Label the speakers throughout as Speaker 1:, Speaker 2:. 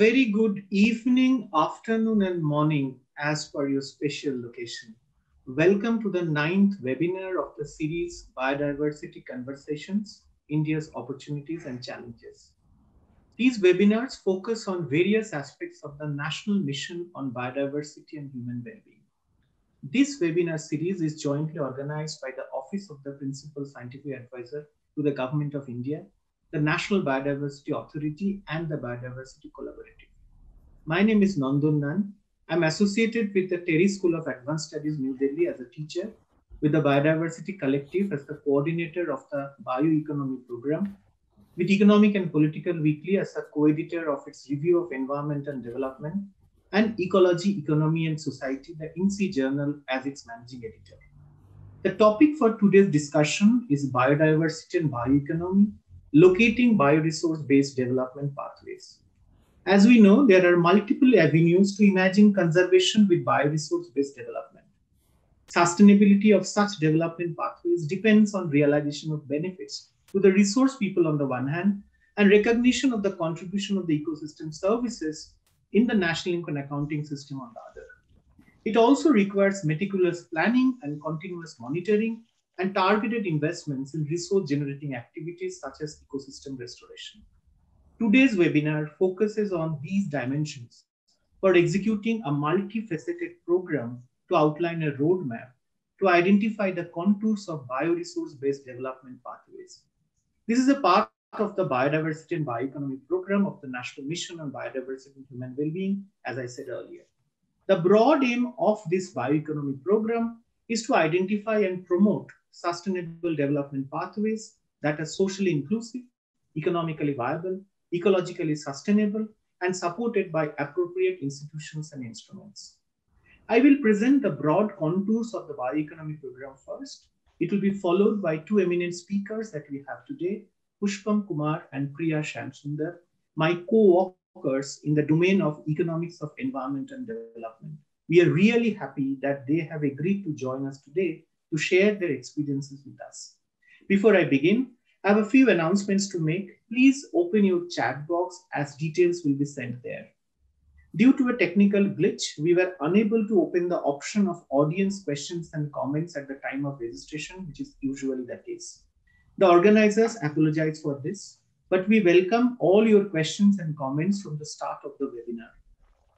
Speaker 1: very good evening, afternoon, and morning as per your spatial location. Welcome to the ninth webinar of the series Biodiversity Conversations, India's Opportunities and Challenges. These webinars focus on various aspects of the National Mission on Biodiversity and Human Well-Being. This webinar series is jointly organized by the Office of the Principal Scientific Advisor to the Government of India, the National Biodiversity Authority, and the Biodiversity Collaborative. My name is Nandun Nan. I'm associated with the Terry School of Advanced Studies, New Delhi as a teacher, with the Biodiversity Collective as the coordinator of the Bioeconomy program, with Economic and Political Weekly as the co-editor of its review of environment and development, and Ecology, Economy and Society, the INSEE journal, as its managing editor. The topic for today's discussion is biodiversity and bioeconomy, locating bioresource-based development pathways. As we know, there are multiple avenues to imagine conservation with bioresource-based development. Sustainability of such development pathways depends on realization of benefits to the resource people on the one hand, and recognition of the contribution of the ecosystem services in the national income accounting system on the other. It also requires meticulous planning and continuous monitoring and targeted investments in resource generating activities such as ecosystem restoration. Today's webinar focuses on these dimensions for executing a multifaceted program to outline a roadmap to identify the contours of bioresource-based development pathways. This is a part of the Biodiversity and Bioeconomy program of the National Mission on Biodiversity and Human Well-Being, as I said earlier. The broad aim of this bioeconomy program is to identify and promote sustainable development pathways that are socially inclusive, economically viable, ecologically sustainable, and supported by appropriate institutions and instruments. I will present the broad contours of the bioeconomy program first. It will be followed by two eminent speakers that we have today, Pushpam Kumar and Priya Shamsundar, my co-workers in the domain of economics of environment and development. We are really happy that they have agreed to join us today to share their experiences with us. Before I begin, I have a few announcements to make. Please open your chat box as details will be sent there. Due to a technical glitch, we were unable to open the option of audience questions and comments at the time of registration, which is usually the case. The organizers apologize for this, but we welcome all your questions and comments from the start of the webinar.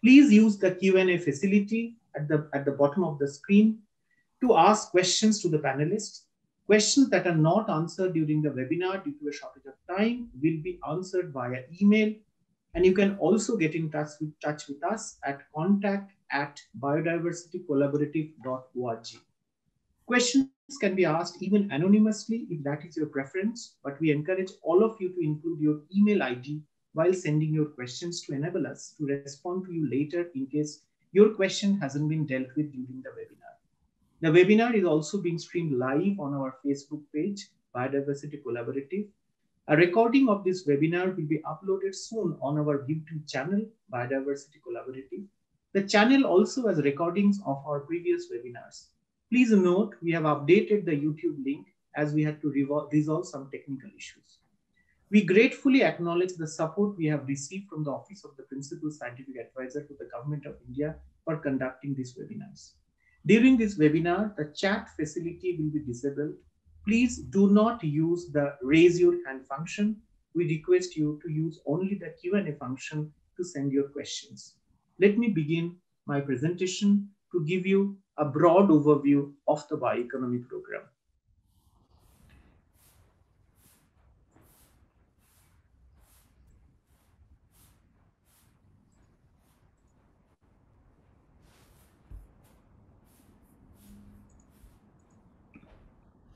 Speaker 1: Please use the Q&A facility at the bottom of the screen to ask questions to the panelists. Questions that are not answered during the webinar due to a shortage of time will be answered via email. And you can also get in touch with us at contact@biodiversitycollaborative.org. Questions can be asked even anonymously if that is your preference, but we encourage all of you to include your email ID while sending your questions to enable us to respond to you later in case your question hasn't been dealt with during the webinar. The webinar is also being streamed live on our Facebook page, Biodiversity Collaborative. A recording of this webinar will be uploaded soon on our YouTube channel, Biodiversity Collaborative. The channel also has recordings of our previous webinars. Please note, we have updated the YouTube link as we had to resolve some technical issues. We gratefully acknowledge the support we have received from the Office of the Principal Scientific Advisor to the Government of India for conducting these webinars. During this webinar, the chat facility will be disabled. Please do not use the raise your hand function. We request you to use only the Q&A function to send your questions. Let me begin my presentation to give you a broad overview of the bioeconomy program.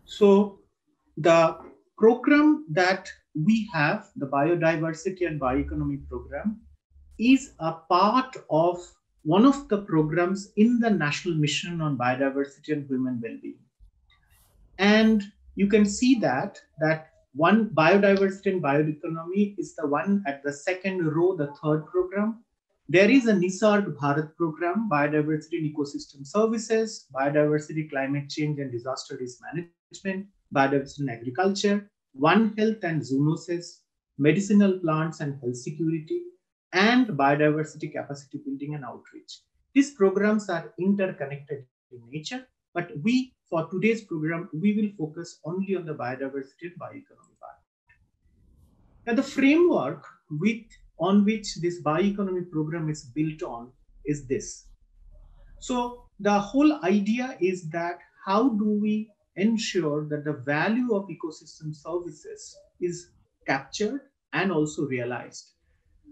Speaker 1: So the program that we have, the Biodiversity and Bioeconomy program, is a part of one of the programs in the National Mission on Biodiversity and Human Well-Being. And you can see that one, Biodiversity and Bioeconomy, is the one at the second row, the third program. There is a Nisarg Bharat program, Biodiversity and Ecosystem Services, Biodiversity, Climate Change and Disaster Risk Management, Biodiversity and Agriculture, One Health and Zoonosis, Medicinal Plants and Health Security, and biodiversity capacity building and outreach. These programs are interconnected in nature, but for today's program, we will focus only on the biodiversity and bioeconomy part. Now, the framework on which this bioeconomy program is built on is this. So the whole idea is that how do we ensure that the value of ecosystem services is captured and also realized.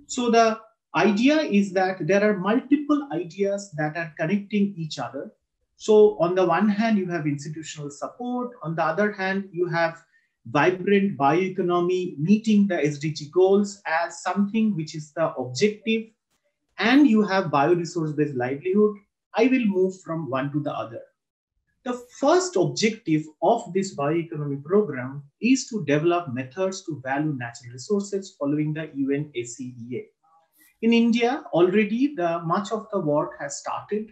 Speaker 1: So the idea is that there are multiple ideas that are connecting each other. So on the one hand, you have institutional support. On the other hand, you have vibrant bioeconomy meeting the SDG goals as something which is the objective, and you have bioresource based livelihood. I will move from one to the other. The first objective of this bioeconomy program is to develop methods to value natural resources following the UN ACEA. In India, already much of the work has started,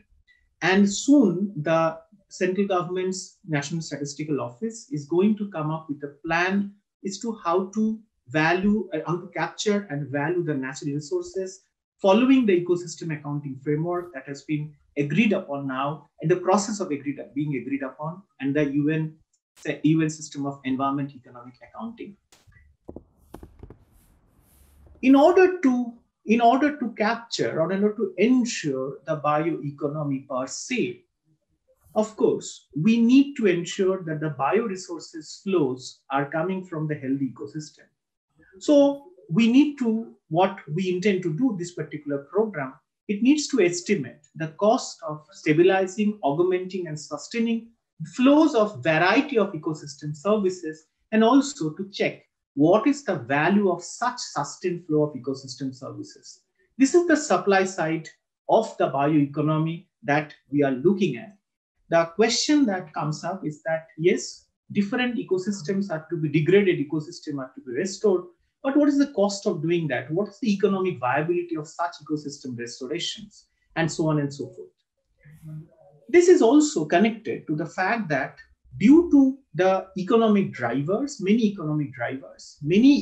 Speaker 1: and soon the central government's National Statistical Office is going to come up with a plan as to how to capture and value the natural resources following the ecosystem accounting framework that has been agreed upon now, in the process of being agreed upon, and the UN system of environment economic accounting. In order to capture or in order to ensure the bioeconomy per se, of course, we need to ensure that the bioresources flows are coming from the healthy ecosystem. So what we intend to do this particular program, it needs to estimate the cost of stabilizing, augmenting, and sustaining flows of variety of ecosystem services, and also to check what is the value of such sustained flow of ecosystem services. This is the supply side of the bioeconomy that we are looking at. The question that comes up is that, yes, different ecosystems are to be degraded, ecosystem are to be restored, but what is the cost of doing that? What is the economic viability of such ecosystem restorations, and so on and so forth. This is also connected to the fact that due to the economic drivers, many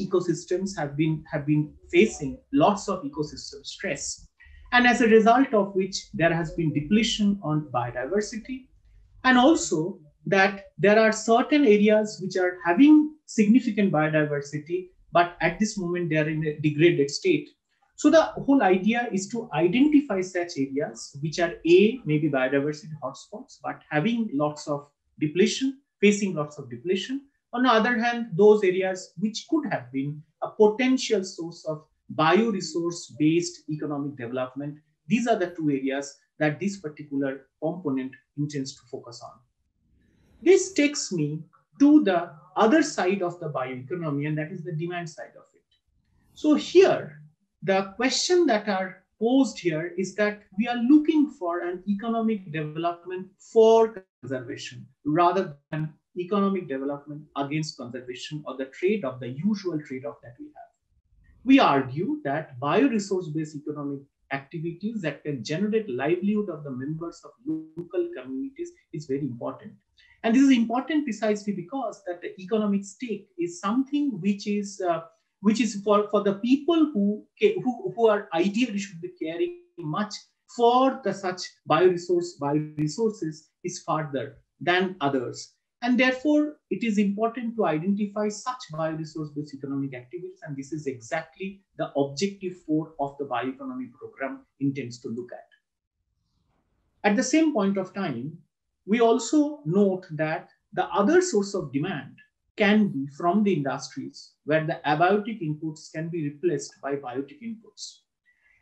Speaker 1: ecosystems have been facing lots of ecosystem stress, and as a result of which there has been depletion on biodiversity, and also that there are certain areas which are having significant biodiversity, but at this moment they are in a degraded state. So the whole idea is to identify such areas which are maybe biodiversity hotspots, but having lots of depletion, facing lots of depletion. On the other hand, those areas which could have been a potential source of bioresource-based economic development, these are the two areas that this particular component intends to focus on. This takes me to the other side of the bioeconomy, and that is the demand side of it. So here, the question that are posed here is that we are looking for an economic development for conservation rather than economic development against conservation, or the trade-off, the usual trade-off that we have. We argue that bioresource-based economic activities that can generate livelihood of the members of local communities is very important. And this is important precisely because that the economic stake is something which is for the people who are ideally should be caring much for the such bioresources is further than others. And therefore, it is important to identify such bioresource-based economic activities, and this is exactly the objective 4 of the bioeconomy program intends to look at. At the same point of time, we also note that the other source of demand can be from the industries, where the abiotic inputs can be replaced by biotic inputs.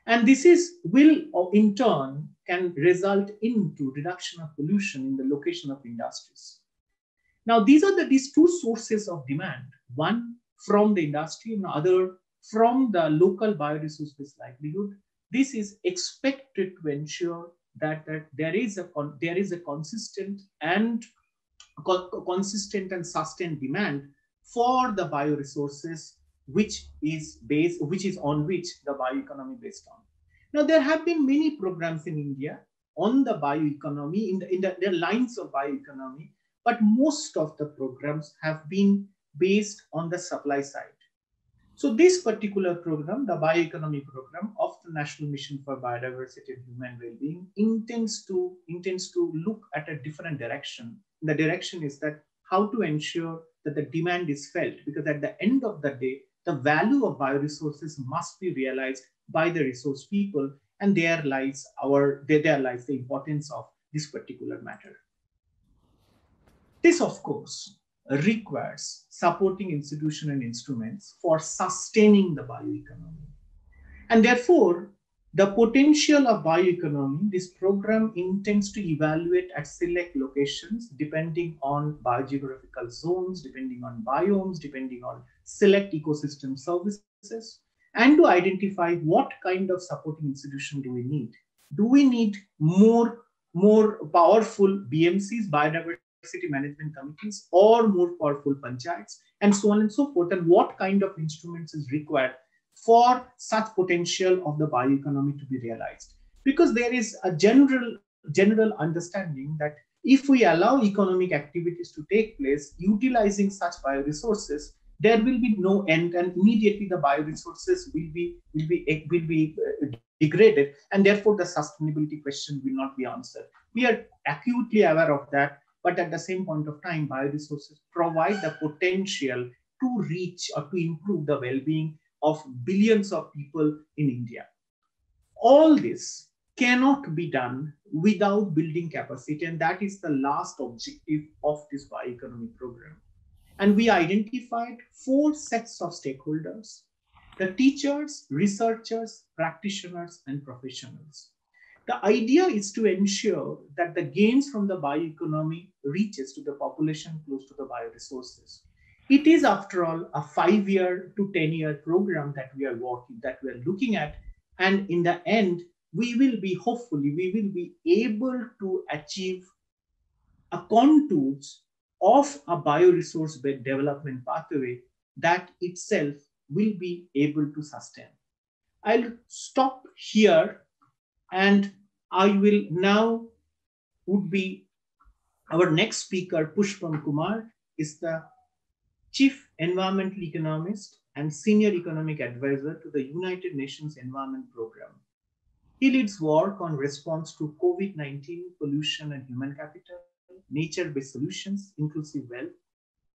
Speaker 1: And this will in turn can result into reduction of pollution in the location of industries. Now, these two sources of demand, one from the industry and the other from the local bioresource-based livelihood. This is expected to ensure that there is a consistent and sustained demand for the bioresources, which is on which the bioeconomy based on. Now, there have been many programs in India on the bioeconomy in the lines of bioeconomy, but most of the programs have been based on the supply side. So this particular program, the Bioeconomy program of the National Mission for Biodiversity and Human Well-Being, intends to look at a different direction. The direction is that how to ensure that the demand is felt, because at the end of the day, the value of bioresources must be realized by the resource people, and there lies the importance of this particular matter. This, of course, requires supporting institutions and instruments for sustaining the bioeconomy. And therefore, the potential of bioeconomy, this program intends to evaluate at select locations depending on biogeographical zones, depending on biomes, depending on select ecosystem services, and to identify what kind of supporting institution do we need. Do we need more powerful BMCs, biodiversity management committees, or more powerful panchayats, and so on and so forth, and what kind of instruments is required for such potential of the bioeconomy to be realized? Because there is a general understanding that if we allow economic activities to take place utilizing such bioresources, there will be no end, and immediately the bioresources will be degraded, and therefore the sustainability question will not be answered. We are acutely aware of that, but at the same point of time, bioresources provide the potential to reach or to improve the well-being of billions of people in India. All this cannot be done without building capacity, and that is the last objective of this bioeconomy program. And we identified four sets of stakeholders: the teachers, researchers, practitioners, and professionals. The idea is to ensure that the gains from the bioeconomy reaches to the population close to the bioresources. It is, after all, a 5-year to 10-year program that we are looking at, and in the end, we will be able to achieve a contours of a bioresource-based development pathway that itself will be able to sustain. I'll stop here, and I will now would be our next speaker, Pushpam Kumar, is the Chief Environmental Economist and Senior Economic Advisor to the United Nations Environment Program. He leads work on response to COVID-19, pollution and human capital, nature-based solutions, inclusive wealth,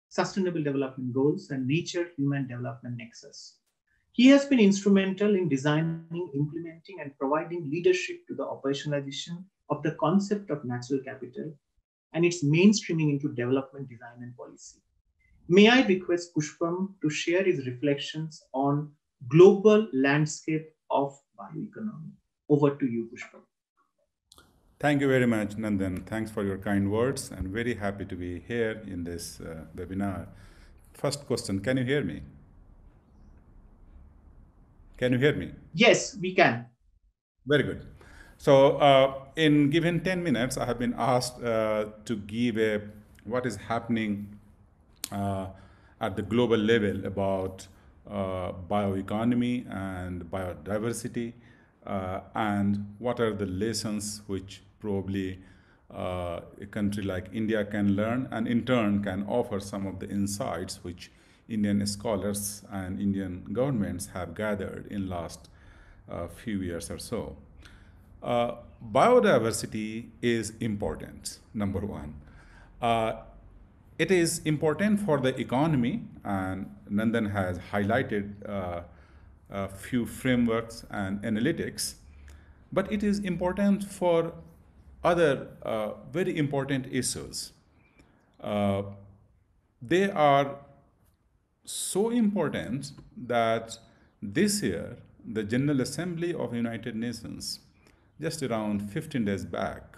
Speaker 1: sustainable development goals, and nature-human development nexus. He has been instrumental in designing, implementing, and providing leadership to the operationalization of the concept of natural capital and its mainstreaming into development design and policy. May I request Pushpam to share his reflections on global landscape of bioeconomy. Over to you, Pushpam.
Speaker 2: Thank you very much, Nandan. Thanks for your kind words, and very happy to be here in this webinar. First question, can you hear me? Can you hear me?
Speaker 1: Yes, we can.
Speaker 2: Very good. So in given 10 minutes, I have been asked to give what is happening at the global level about bioeconomy and biodiversity, and what are the lessons which probably a country like India can learn, and in turn can offer some of the insights which Indian scholars and Indian governments have gathered in last few years or so. Biodiversity is important, number one. It is important for the economy, and Nandan has highlighted a few frameworks and analytics, but it is important for other very important issues. They are so important that this year the General Assembly of United Nations, just around 15 days back,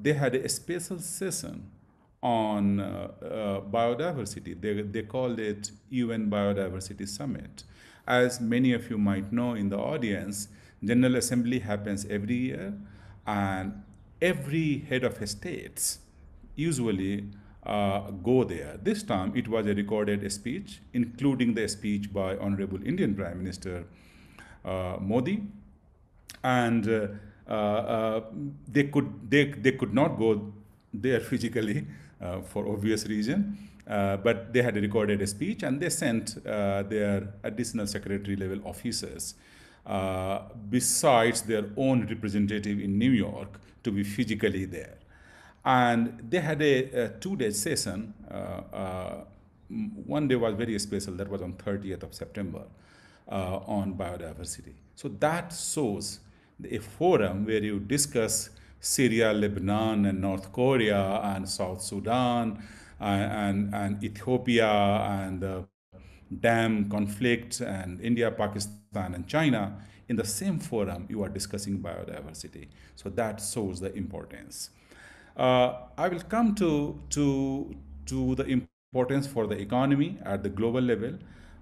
Speaker 2: they had a special session on biodiversity. They called it UN Biodiversity Summit. As many of you might know in the audience, General Assembly happens every year, and every head of states usually go there. This time it was a recorded speech, including the speech by Honorable Indian Prime Minister Modi, and they could not go there physically for obvious reason, But they had recorded a speech and they sent their additional secretary level officers, besides their own representative in New York, to be physically there. And they had a 2-day session. One day was very special, that was on 30th of September, on biodiversity. So that shows a forum where you discuss Syria, Lebanon, and North Korea, and South Sudan, and Ethiopia, and the dam conflict, and India, Pakistan, and China. In the same forum, you are discussing biodiversity. So that shows the importance. I will come to the importance for the economy at the global level,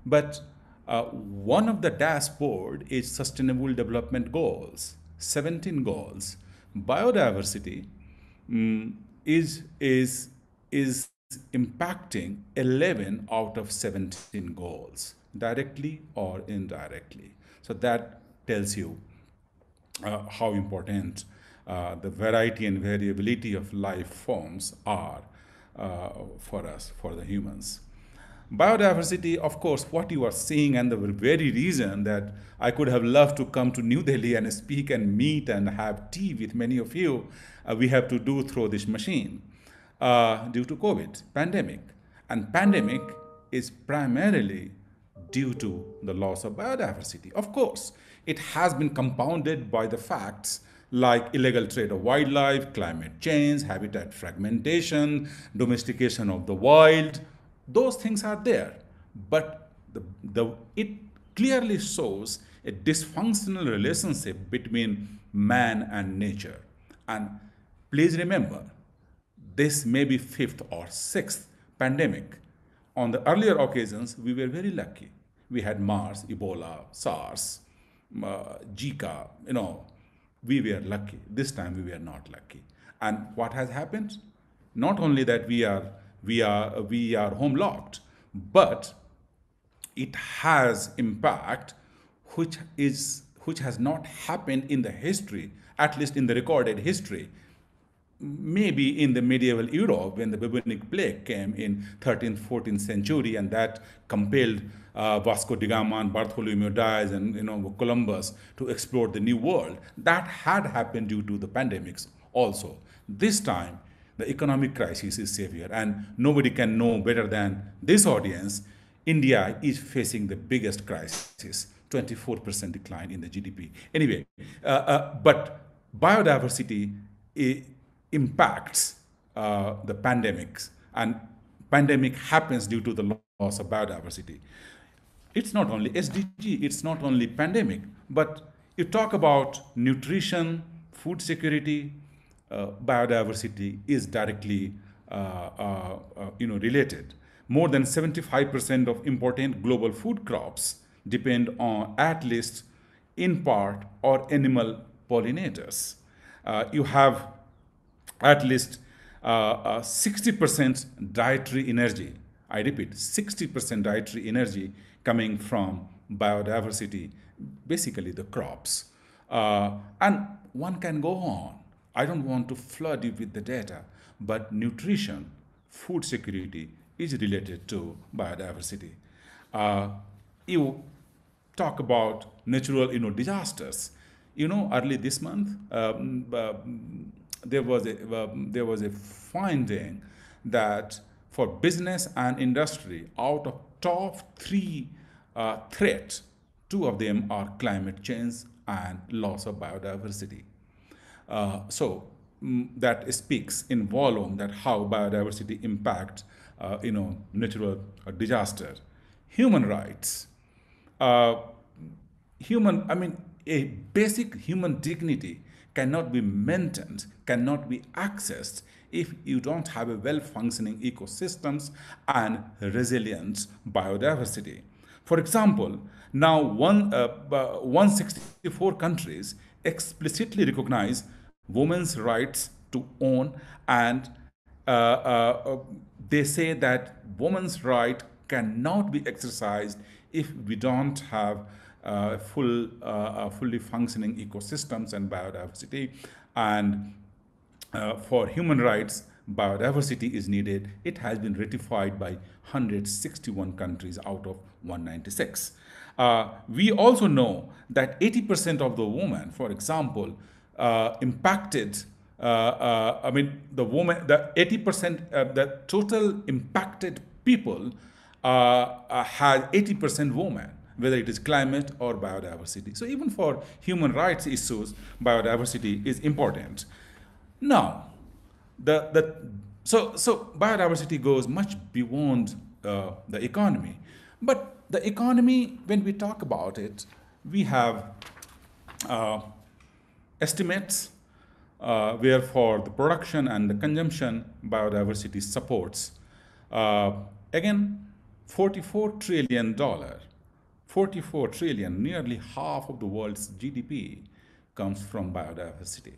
Speaker 2: but one of the dashboard is Sustainable Development Goals, 17 goals. Biodiversity is impacting 11 out of 17 goals, directly or indirectly. So that tells you how important the variety and variability of life forms are for us, for the humans. Biodiversity, of course, what you are seeing, and the very reason that I could have loved to come to New Delhi and speak and meet and have tea with many of you, we have to do through this machine due to COVID pandemic. And pandemic is primarily due to the loss of biodiversity. Of course, it has been compounded by the facts like illegal trade of wildlife, climate change, habitat fragmentation, domestication of the wild. Those things are there. But it clearly shows a dysfunctional relationship between man and nature. And please remember, this may be fifth or sixth pandemic. On the earlier occasions, we were very lucky. We had MERS, Ebola, SARS, Zika, we were lucky. This time we were not lucky. And what has happened? Not only that we are home locked, but it has impact which has not happened in the history, at least in the recorded history. Maybe in the medieval Europe, when the bubonic plague came in 13th, 14th century, and that compelled Vasco da Gama and Bartholomew Dias and Columbus to explore the New World. That had happened due to the pandemics also. This time, the economic crisis is severe, and nobody can know better than this audience. India is facing the biggest crisis, 24% decline in the GDP. Anyway, but biodiversity impacts the pandemics, and pandemic happens due to the loss of biodiversity. It's not only SDG, it's not only pandemic, but you talk about nutrition, food security, biodiversity is directly related. More than 75% of important global food crops depend on, at least in part, or animal pollinators. You have at least 60% dietary energy. I repeat, 60% dietary energy coming from biodiversity, basically the crops. And one can go on. I don't want to flood you with the data, but nutrition, food security is related to biodiversity. You talk about natural disasters. Early this month, there was a finding that for business and industry, out of top three threats, two of them are climate change and loss of biodiversity. So that speaks in volume that how biodiversity impacts, natural disaster. Human rights. A basic human dignity cannot be maintained, cannot be accessed if you don't have a well-functioning ecosystems and resilient biodiversity. For example, now 164 countries explicitly recognize women's rights to own, and they say that women's right cannot be exercised if we don't have fully functioning ecosystems and biodiversity. And for human rights, biodiversity is needed. It has been ratified by 161 countries out of 196. We also know that 80% of the women, for example, impacted. I mean, the 80%, the total impacted people has 80% women, whether it is climate or biodiversity. So even for human rights issues, biodiversity is important. Now, the so biodiversity goes much beyond the economy, but the economy, when we talk about it, we have uh, estimates where for the production and the consumption, biodiversity supports again $44 trillion. 44 trillion, nearly half of the world's GDP comes from biodiversity.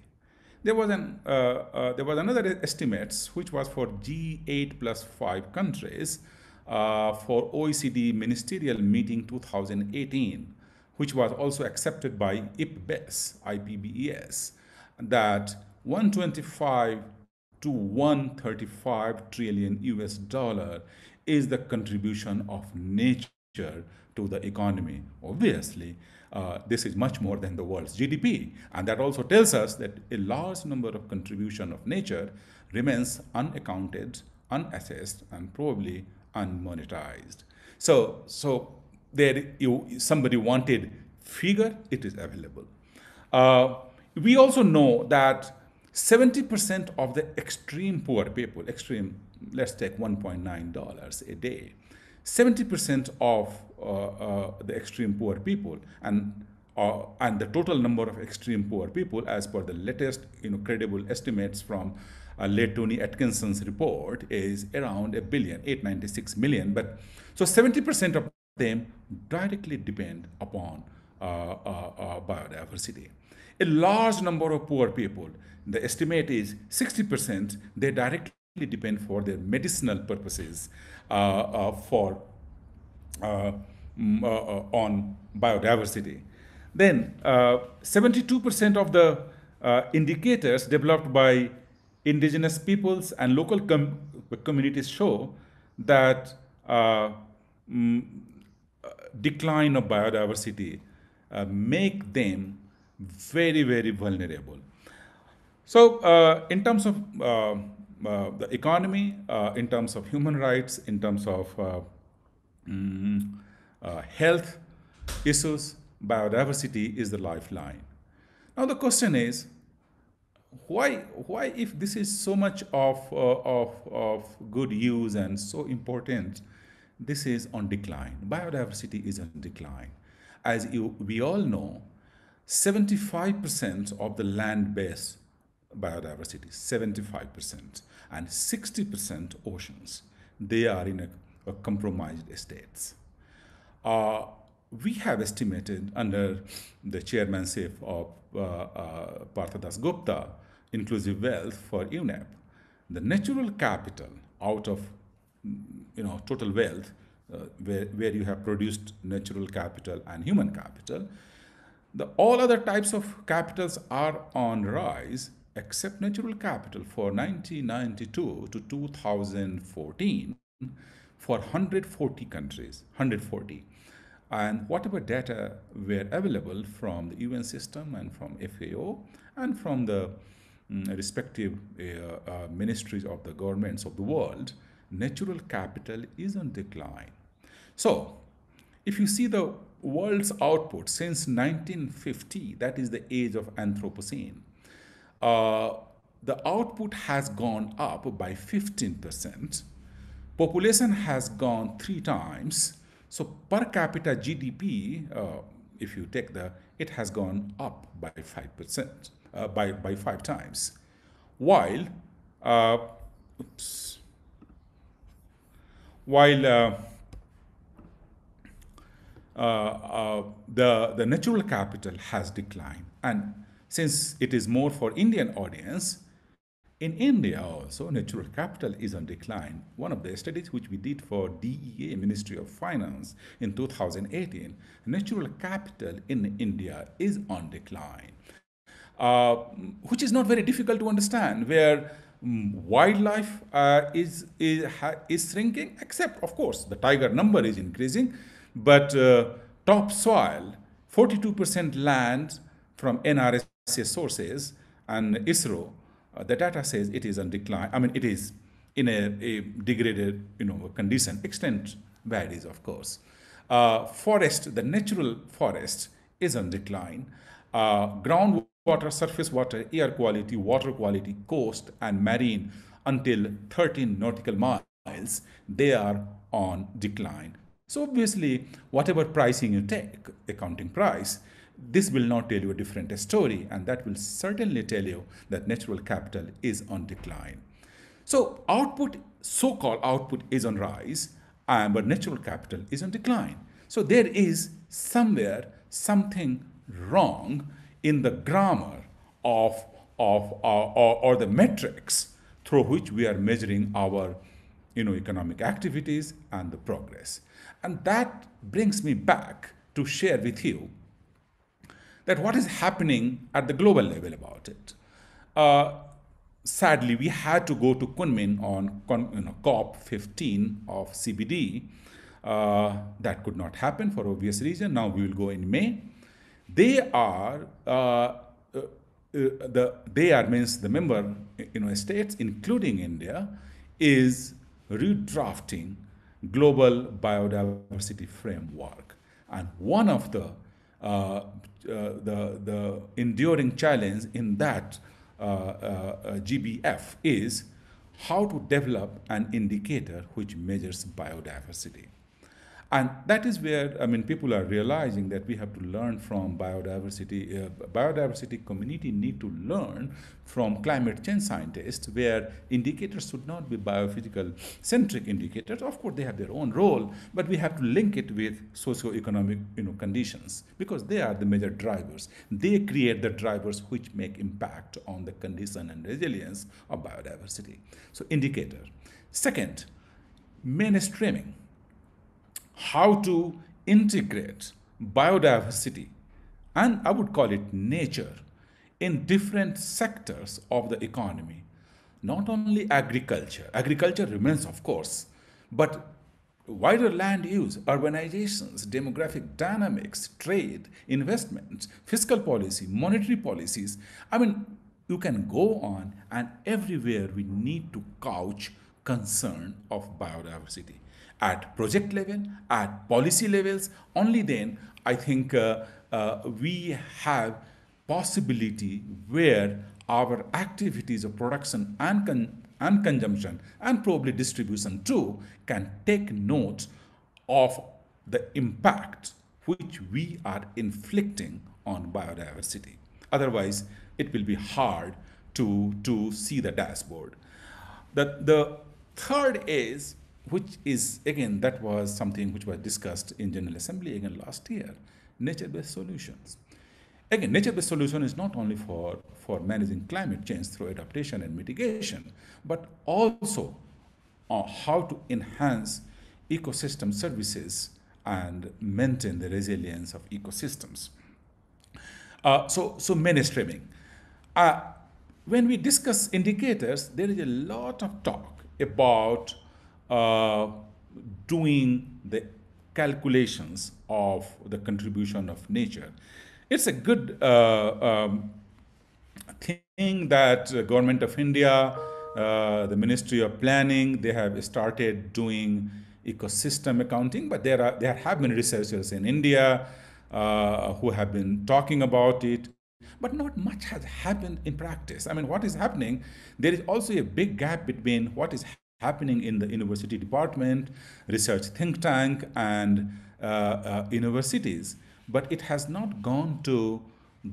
Speaker 2: There was another estimates which was for G8 plus 5 countries for OECD Ministerial Meeting 2018, which was also accepted by IPBES, that 125 to 135 trillion US dollar is the contribution of nature to the economy. Obviously, this is much more than the world's GDP. And that also tells us that a large number of contribution of nature remains unaccounted, unassessed, and probably unmonetized. So there somebody wanted figure, it is available. We also know that 70% of the extreme poor people, extreme, let's take $1.9 a day, 70% of the extreme poor people, and the total number of extreme poor people, as per the latest credible estimates from late Tony Atkinson's report, is around 896 million. But so 70% of them directly depend upon biodiversity. A large number of poor people, the estimate is 60%, they directly depend for their medicinal purposes on biodiversity. Then 72% of the indicators developed by indigenous peoples and local communities show that decline of biodiversity make them very, very vulnerable. So in terms of the economy, in terms of human rights, in terms of health issues, biodiversity is the lifeline. Now the question is, why if this is so much of good use and so important, this is on decline. Biodiversity is on decline. As we all know, 75% of the land base biodiversity, 75%, and 60% oceans, they are in a compromised states. We have estimated under the chairmanship of Partha Das Gupta, Inclusive Wealth for UNEP, the natural capital out of total wealth, where you have produced natural capital and human capital, all other types of capitals are on rise except natural capital for 1992 to 2014 for 140 countries, 140. And whatever data were available from the UN system and from FAO and from the respective ministries of the governments of the world, natural capital is on decline. So, if you see the world's output since 1950, that is the age of Anthropocene, the output has gone up by 15%. Population has gone 3 times. So per capita GDP, if you take it has gone up by 5%, by 5 times. While, the natural capital has declined. And since it is more for Indian audience, in India also, natural capital is on decline. One of the studies which we did for DEA, Ministry of Finance, in 2018, natural capital in India is on decline, which is not very difficult to understand, where wildlife is shrinking, except, of course, the tiger number is increasing, but topsoil, 42% land from NRSA sources and ISRO, the data says it is on decline. I mean, it is in a degraded, condition. Extent varies, of course. Forest, the natural forest, is on decline. Groundwater, surface water, air quality, water quality, coast, and marine until 13 nautical miles, they are on decline. So obviously, whatever pricing you take, accounting price, this will not tell you a different story, and that will certainly tell you that natural capital is on decline. So output, so-called output, is on rise, but natural capital is on decline. So there is somewhere something wrong in the grammar or the metrics through which we are measuring our economic activities and the progress. And that brings me back to share with you that what is happening at the global level about it. Sadly, we had to go to Kunming on COP 15 of CBD. That could not happen for obvious reason. Now we will go in May. They are means the member states, including India, is redrafting global biodiversity framework, and one of the enduring challenge in that GBF is how to develop an indicator which measures biodiversity. And that is where, people are realizing that we have to learn from biodiversity. Biodiversity community need to learn from climate change scientists, where indicators should not be biophysical centric indicators. Of course, they have their own role, but we have to link it with socio-economic conditions, because they are the major drivers. They create the drivers which make impact on the condition and resilience of biodiversity. So indicator. Second, mainstreaming. How to integrate biodiversity, and I would call it nature, in different sectors of the economy. Not only agriculture. Agriculture remains, of course, but wider land use, urbanizations, demographic dynamics, trade, investments, fiscal policy, monetary policies. You can go on, and everywhere we need to couch concern of biodiversity. At project level, at policy levels, only then I think we have possibility where our activities of production and consumption and probably distribution too can take note of the impact which we are inflicting on biodiversity. Otherwise, it will be hard to see the dashboard. The third is, which is, again, that was something which was discussed in General Assembly again last year, nature-based solutions. Again, nature-based solution is not only for managing climate change through adaptation and mitigation, but also how to enhance ecosystem services and maintain the resilience of ecosystems. So mainstreaming. When we discuss indicators, there is a lot of talk about doing the calculations of the contribution of nature. It's a good thing that the Government of India, the Ministry of Planning, they have started doing ecosystem accounting, but there have been researchers in India who have been talking about it, but not much has happened in practice. What is happening? There is also a big gap between what is happening in the university department, research think tank, and universities, but it has not gone to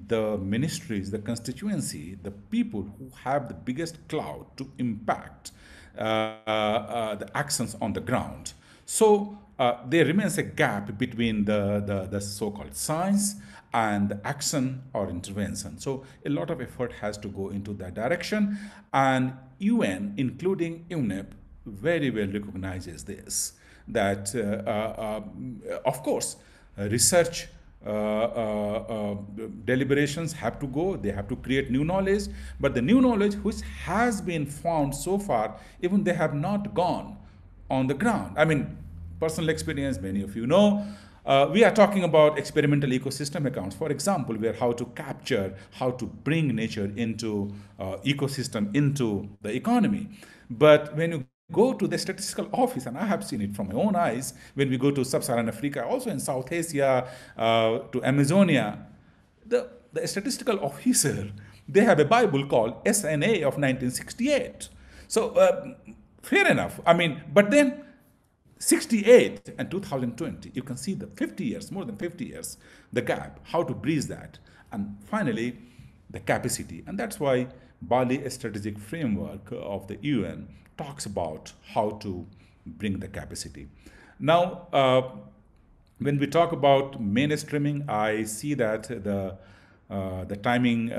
Speaker 2: the ministries, the constituency, the people who have the biggest clout to impact the actions on the ground. So there remains a gap between the so-called science and the action or intervention. So a lot of effort has to go into that direction, and UN, including UNEP, very well recognizes this, that of course research deliberations have to go, they have to create new knowledge, but the new knowledge which has been found so far, even they have not gone on the ground. I mean, personal experience, many of you know, we are talking about experimental ecosystem accounts, for example, where how to capture, how to bring nature into ecosystem, into the economy. But when you go to the statistical office, and I have seen it from my own eyes, when we go to sub-Saharan Africa, also in South Asia, to Amazonia, the statistical officer, they have a Bible called SNA of 1968. So fair enough. I mean, but then 68 and 2020, you can see the 50 years, more than 50 years, the gap, how to bridge that. And finally, the capacity. And that's why Bali Strategic Framework of the UN talks about how to bring the capacity. Now, when we talk about mainstreaming, I see that the timing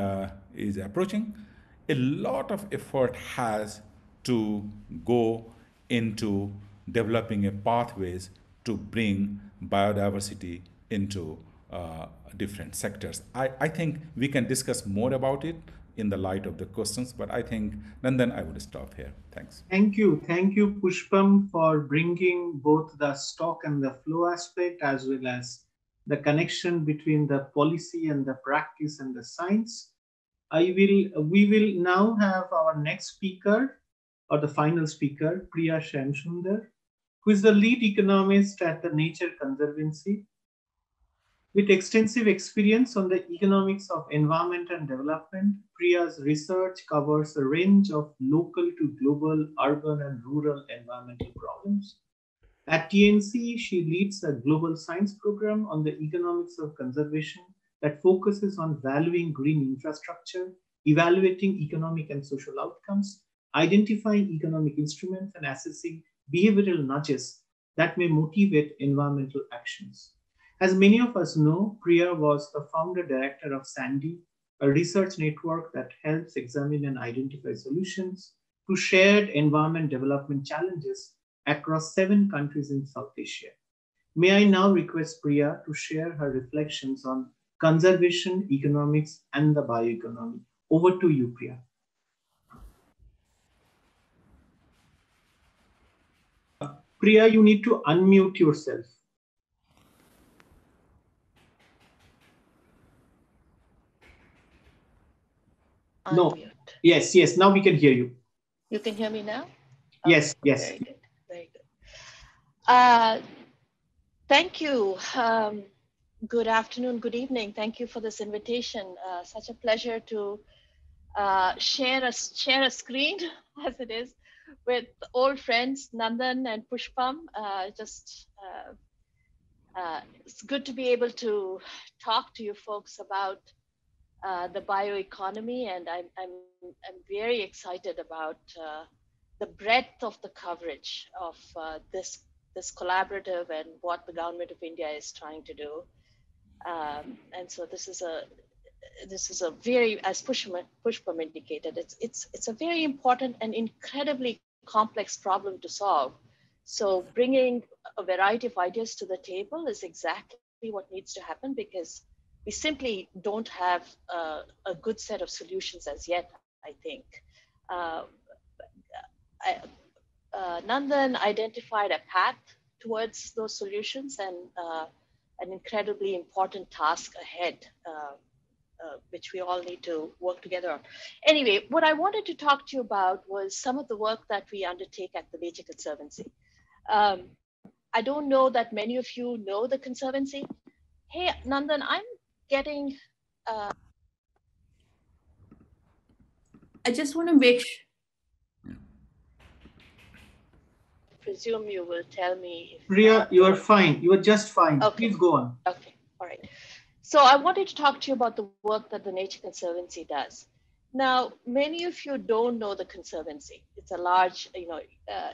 Speaker 2: is approaching. A lot of effort has to go into developing a pathways to bring biodiversity into different sectors. I think we can discuss more about it in the light of the questions, but I think, Nandan, I would stop here. Thanks.
Speaker 1: Thank you, Pushpam, for bringing both the stock and the flow aspect, as well as the connection between the policy and the practice and the science. We will now have our next speaker, or the final speaker, Priya Shamsundar, who is the lead economist at the Nature Conservancy. With extensive experience on the economics of environment and development, Priya's research covers a range of local to global, urban and rural environmental problems. At TNC, she leads a global science program on the economics of conservation that focuses on valuing green infrastructure, evaluating economic and social outcomes, identifying economic instruments, and assessing behavioral nudges that may motivate environmental actions. As many of us know, Priya was the founder director of SANDY, a research network that helps examine and identify solutions to shared environment development challenges across 7 countries in South Asia. May I now request Priya to share her reflections on conservation, economics, and the bioeconomy. Over to you, Priya. Priya, you need to unmute yourself. No.
Speaker 3: Unmute.
Speaker 1: Yes. Now we can hear you.
Speaker 3: You can hear me now?
Speaker 1: Yes.
Speaker 3: Very good. Very good. Thank you. Good afternoon, good evening. Thank you for this invitation. Such a pleasure to share a screen as it is with old friends Nandan and Pushpam. It's good to be able to talk to you folks about the bioeconomy, and I'm very excited about the breadth of the coverage of this collaborative and what the government of India is trying to do. And so this is a very, as Pushpam indicated, it's a very important and incredibly complex problem to solve. So bringing a variety of ideas to the table is exactly what needs to happen, because we simply don't have a good set of solutions as yet, I think. Nandan identified a path towards those solutions, and an incredibly important task ahead, which we all need to work together on. Anyway, what I wanted to talk to you about was some of the work that we undertake at the Nature Conservancy. I don't know that many of you know the Conservancy. Hey, Nandan, I'm getting...
Speaker 4: I just want to make sure.
Speaker 3: Presume you will tell me.
Speaker 1: Priya, you are fine. You are just fine.
Speaker 3: Okay.
Speaker 1: Please go on.
Speaker 3: Okay, all right. So I wanted to talk to you about the work that the Nature Conservancy does. Now, many of you don't know the Conservancy. It's a large,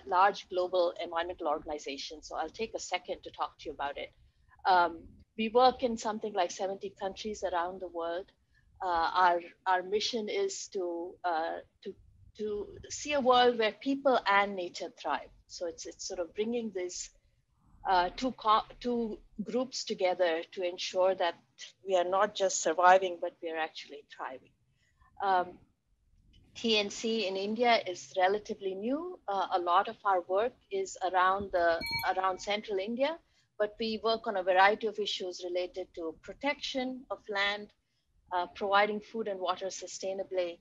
Speaker 3: large global environmental organization. So I'll take a second to talk to you about it. We work in something like 70 countries around the world. Our mission is to see a world where people and nature thrive. So it's sort of bringing this two groups together to ensure that we are not just surviving, but we are actually thriving. Um, TNC in India is relatively new. A lot of our work is around central India, but we work on a variety of issues related to protection of land, providing food and water sustainably,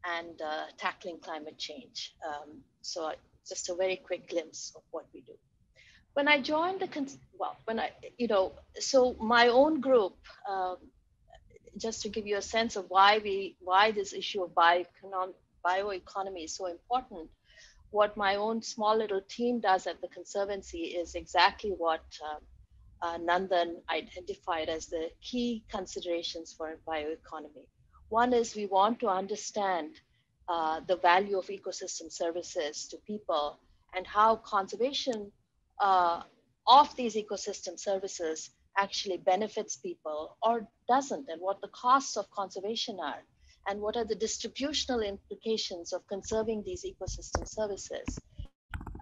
Speaker 3: and tackling climate change. So just a very quick glimpse of what we do. When I joined so my own group, just to give you a sense of why this issue of bioeconomy is so important, what my own small little team does at the Conservancy is exactly what Nandan identified as the key considerations for bioeconomy. One is we want to understand the value of ecosystem services to people and how conservation uh, of these ecosystem services actually benefits people or doesn't, and what the costs of conservation are, and what are the distributional implications of conserving these ecosystem services.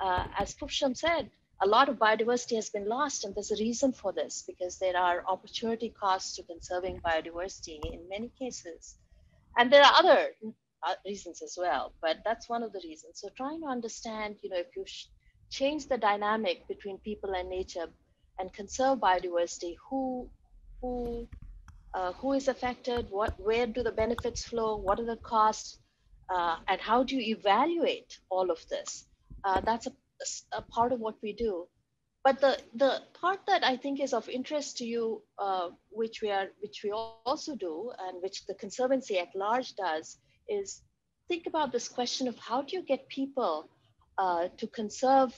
Speaker 3: As Pupsham said, a lot of biodiversity has been lost, and there's a reason for this because there are opportunity costs to conserving biodiversity in many cases. And there are other reasons as well, but that's one of the reasons. So trying to understand, if you change the dynamic between people and nature and conserve biodiversity, who who is affected, where do the benefits flow, what are the costs, and how do you evaluate all of this? That's a part of what we do. But the part that I think is of interest to you, which we also do, and which the Conservancy at large does, is think about this question of how do you get people to conserve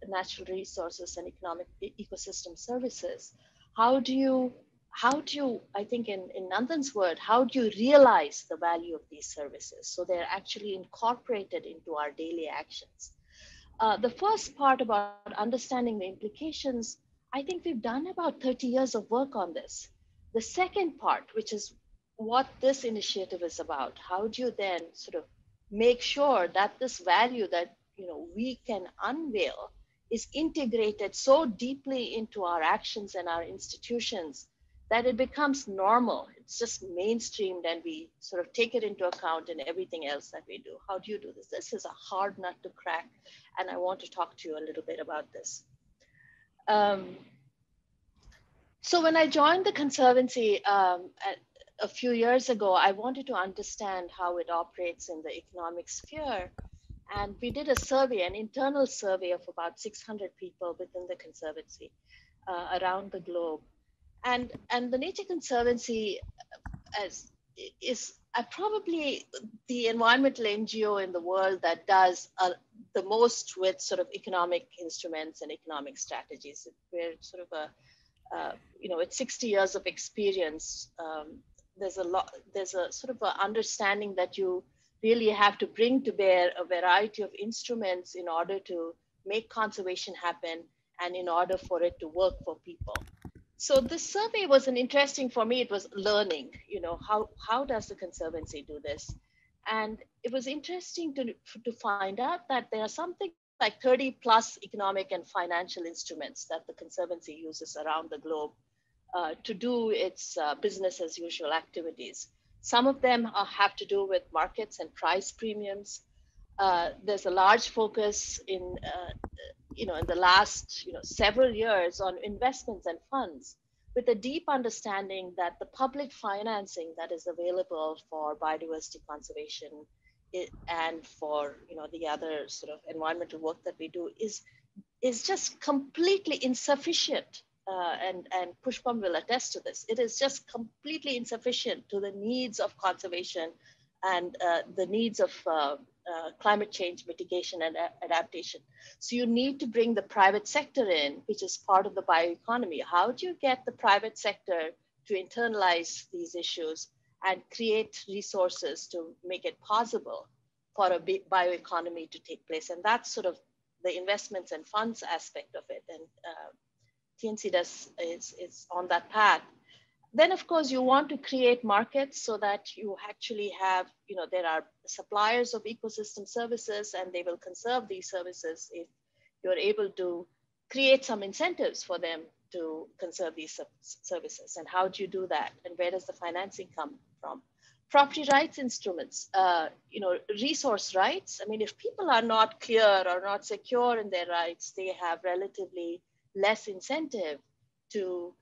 Speaker 3: natural resources and economic ecosystem services? How do you I think in Nandan's word, how do you realize the value of these services so they're actually incorporated into our daily actions? The first part about understanding the implications, I think we've done about 30 years of work on this. The second part, which is what this initiative is about, how do you then sort of make sure that this value that we can unveil is integrated so deeply into our actions and our institutions that it becomes normal. It's just mainstreamed and we sort of take it into account in everything else that we do. How do you do this? This is a hard nut to crack, and I want to talk to you a little bit about this. So when I joined the Conservancy a few years ago, I wanted to understand how it operates in the economic sphere. And we did a survey, an internal survey of about 600 people within the Conservancy around the globe. And the Nature Conservancy is probably the environmental NGO in the world that does the most with sort of economic instruments and economic strategies. We're sort of with 60 years of experience, there's a sort of a understanding that you really have to bring to bear a variety of instruments in order to make conservation happen and in order for it to work for people. So this survey was interesting for me. It was learning, how does the Conservancy do this? And it was interesting to find out that there are something like 30 plus economic and financial instruments that the Conservancy uses around the globe to do its business as usual activities. Some of them have to do with markets and price premiums. There's a large focus in the last several years on investments and funds, with a deep understanding that the public financing that is available for biodiversity conservation and for the other sort of environmental work that we do is just completely insufficient. And Pushpam will attest to this. It is just completely insufficient to the needs of conservation and the needs of climate change mitigation and adaptation. So you need to bring the private sector in, which is part of the bioeconomy. How do you get the private sector to internalize these issues and create resources to make it possible for a bioeconomy to take place? And that's sort of the investments and funds aspect of it. And TNC is on that path. Then, of course, you want to create markets so that you actually have, there are suppliers of ecosystem services and they will conserve these services if you're able to create some incentives for them to conserve these services. And how do you do that? And where does the financing come from? Property rights instruments, resource rights. I mean, if people are not clear or not secure in their rights, they have relatively less incentive to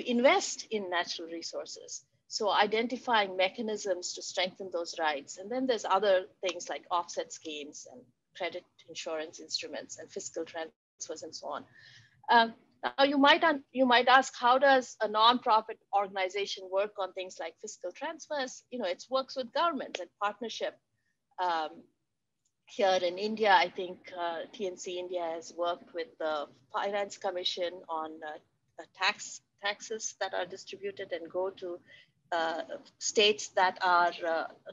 Speaker 3: invest in natural resources. So identifying mechanisms to strengthen those rights. And then there's other things like offset schemes and credit insurance instruments and fiscal transfers and so on. Now you might ask, how does a nonprofit organization work on things like fiscal transfers? It works with governments and partnership. Here in India, I think TNC India has worked with the Finance Commission on taxes that are distributed and go to states that are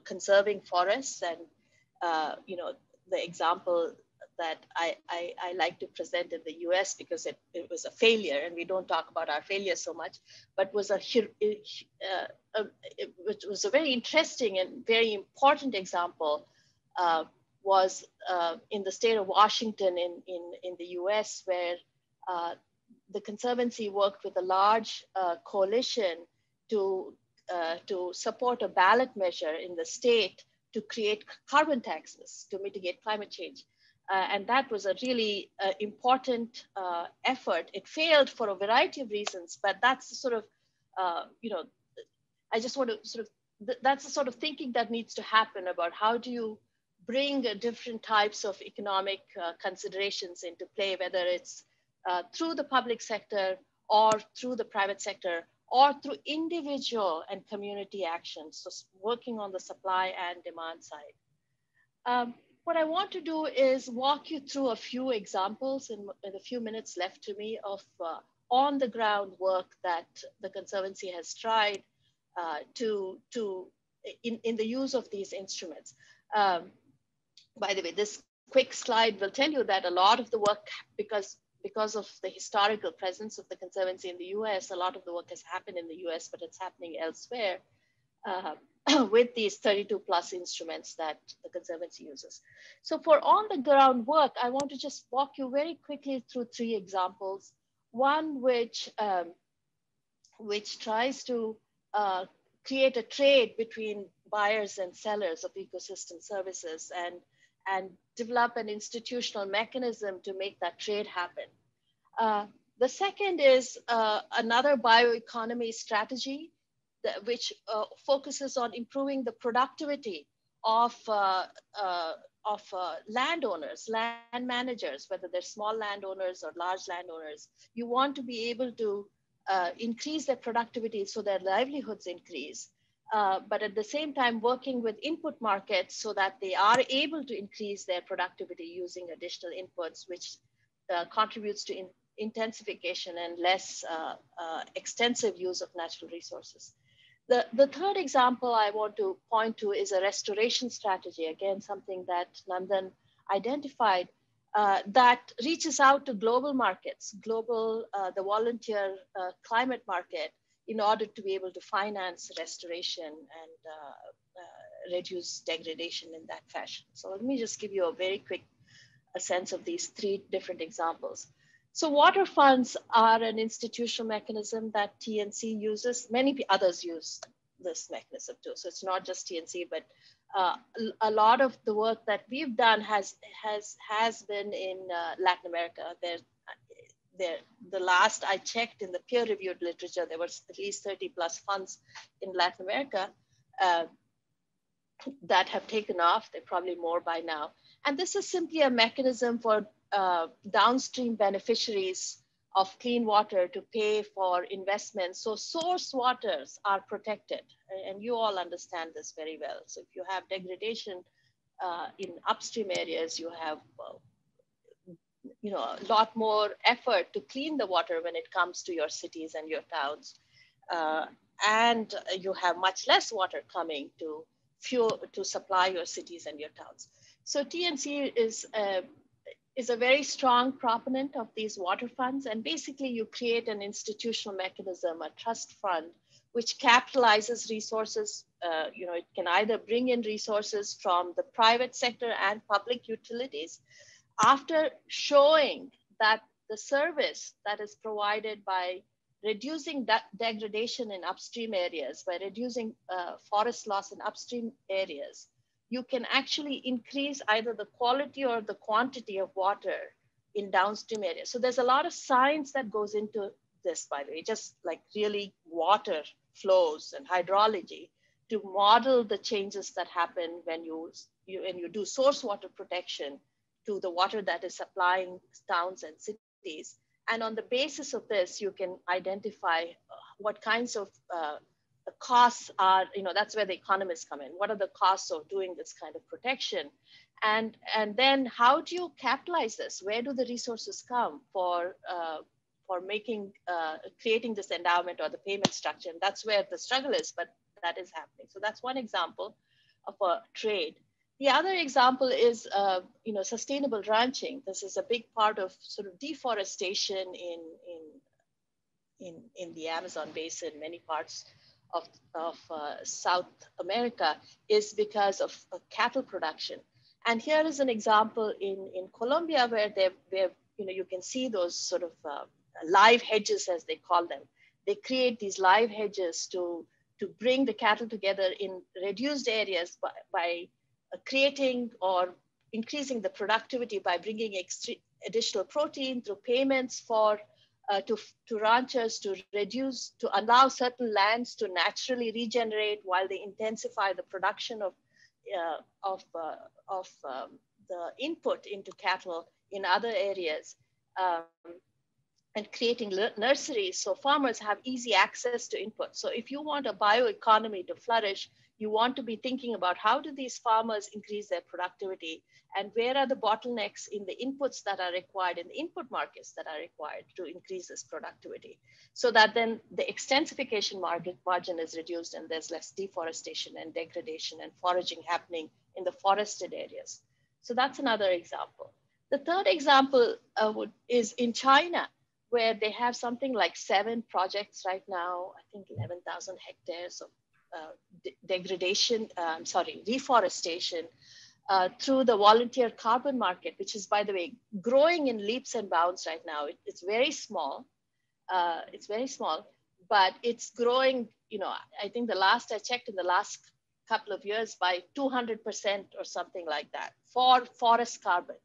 Speaker 3: conserving forests. And the example that I like to present in the US, because it was a failure, and we don't talk about our failures so much, but which was a very interesting and very important example, was in the state of Washington in the US, where the Conservancy worked with a large coalition to support a ballot measure in the state to create carbon taxes to mitigate climate change. And that was a really important effort. It failed for a variety of reasons, but that's the sort of, I just want to sort of, that's the sort of thinking that needs to happen about how do you bring different types of economic considerations into play, whether it's through the public sector or through the private sector or through individual and community actions, so working on the supply and demand side. What I want to do is walk you through a few examples in the few minutes left to me of on the ground work that the Conservancy has tried in the use of these instruments. By the way, this quick slide will tell you that a lot of the work, because of the historical presence of the Conservancy in the US, a lot of the work has happened in the US, but it's happening elsewhere. With these 32 plus instruments that the Conservancy uses. So for on the ground work, I want to just walk you very quickly through three examples. One which tries to create a trade between buyers and sellers of ecosystem services and develop an institutional mechanism to make that trade happen. The second is another bioeconomy strategy which focuses on improving the productivity of landowners, land managers, whether they're small landowners or large landowners. You want to be able to increase their productivity so their livelihoods increase, but at the same time working with input markets so that they are able to increase their productivity using additional inputs, which contributes to intensification and less extensive use of natural resources. The third example I want to point to is a restoration strategy, again, something that Nandan identified that reaches out to global markets, the volunteer climate market, in order to be able to finance restoration and reduce degradation in that fashion. So let me just give you a very quick sense of these three different examples. So water funds are an institutional mechanism that TNC uses. Many others use this mechanism too. So it's not just TNC, but a lot of the work that we've done has been in Latin America. The last I checked in the peer-reviewed literature, there was at least 30 plus funds in Latin America that have taken off. They're probably more by now. And this is simply a mechanism for downstream beneficiaries of clean water to pay for investments. So source waters are protected, and you all understand this very well. So if you have degradation in upstream areas, you have a lot more effort to clean the water when it comes to your cities and your towns. And you have much less water coming to supply your cities and your towns. So TNC is a very strong proponent of these water funds. And basically you create an institutional mechanism, a trust fund, which capitalizes resources. It can either bring in resources from the private sector and public utilities after showing that the service that is provided by reducing that degradation in upstream areas, by reducing forest loss in upstream areas, you can actually increase either the quality or the quantity of water in downstream areas. So there's a lot of science that goes into this, by the way, just like really water flows and hydrology to model the changes that happen when you do source water protection to the water that is supplying towns and cities. And on the basis of this, you can identify what kinds of the costs are, that's where the economists come in. What are the costs of doing this kind of protection? And then how do you capitalize this? Where do the resources come for creating this endowment or the payment structure? And that's where the struggle is, but that is happening. So that's one example of a trade. The other example is, sustainable ranching. This is a big part of sort of deforestation in the Amazon basin, many parts of South America, is because of cattle production. And here is an example in Colombia where you can see those sort of live hedges, as they call them. They create these live hedges to bring the cattle together in reduced areas by creating or increasing the productivity by bringing additional protein through payments to ranchers to allow certain lands to naturally regenerate while they intensify the production of the input into cattle in other areas, and creating nurseries so farmers have easy access to input. So if you want a bioeconomy to flourish, you want to be thinking about how do these farmers increase their productivity and where are the bottlenecks in the inputs that are required, in the input markets that are required to increase this productivity, so that then the extensification margin is reduced and there's less deforestation and degradation and foraging happening in the forested areas. So that's another example. The third example is in China, where they have something like 7 projects right now, I think 11,000 hectares of reforestation through the volunteer carbon market, which is, by the way, growing in leaps and bounds right now. It's very small. But it's growing, I think the last I checked in the last couple of years by 200% or something like that for forest carbon.